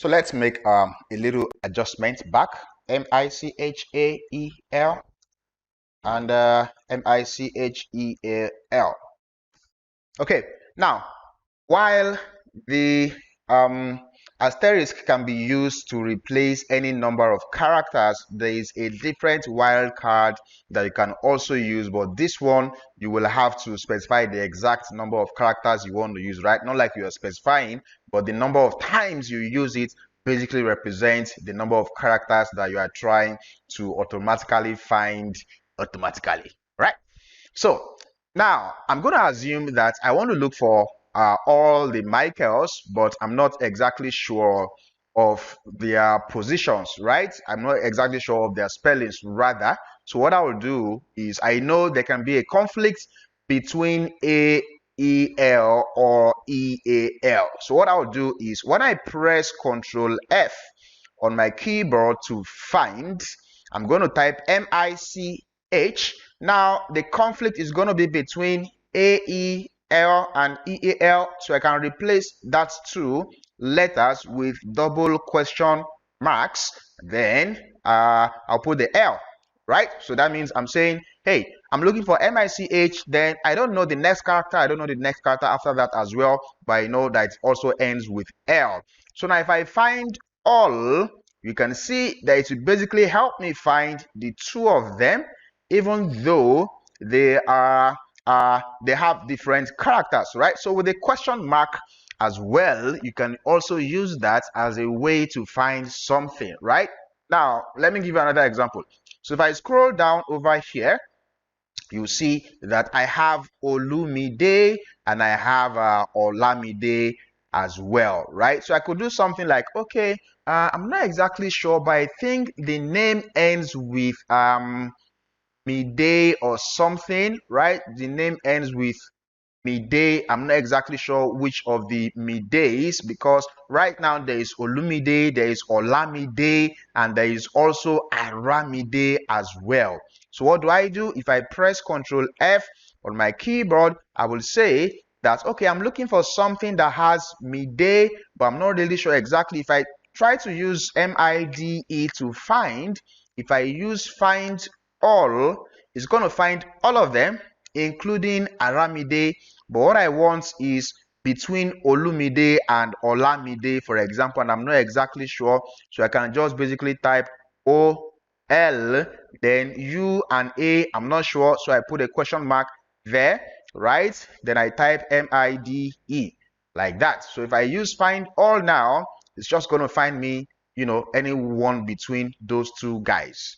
So let's make a little adjustment back. Michael and Micheal. Okay, now while the asterisk can be used to replace any number of characters, there is a different wildcard that you can also use, but this one you will have to specify the exact number of characters you want to use, right? Not like you are specifying, but the number of times you use it basically represents the number of characters that you are trying to automatically find automatically, right? So now I'm going to assume that I want to look for all the Michaels, but I'm not exactly sure of their positions, right? I'm not exactly sure of their spellings rather. So what I will do is, I know there can be a conflict between A-E-L or E-A-L. So what I will do is, when I press Ctrl F on my keyboard to find, I'm going to type M-I-C-H. Now the conflict is going to be between A-E-L and E-A-L, so I can replace that two letters with double question marks. Then I'll put the L, right? So that means I'm saying, hey, I'm looking for M-I-C-H, then I don't know the next character, I don't know the next character after that as well, but I know that it also ends with L. So now if I find all, you can see that it will basically help me find the two of them, even though they are they have different characters, right? So with a question mark as well, you can also use that as a way to find something, right? Now let me give you another example. So if I scroll down over here, you see that I have Olumide and I have Olamide as well, right? So I could do something like, okay, I'm not exactly sure, but I think the name ends with Mide or something, right? The name ends with Mide. I'm not exactly sure which of the Mides, because right now there is Olumide, there is Olamide, and there is also Aramide as well. So what do? If I press Ctrl F on my keyboard, I will say that, okay, I'm looking for something that has Mide, but I'm not really sure exactly. If I try to use MIDE to find, if I use find all, it's going to find all of them, including Aramide. But what I want is between Olumide and Olamide, for example, and I'm not exactly sure, so I can just basically type O-L, then U and A, I'm not sure, so I put a question mark there, right? Then I type M-I-D-E, like that. So if I use find all now, it's just going to find me, you know, anyone between those two guys.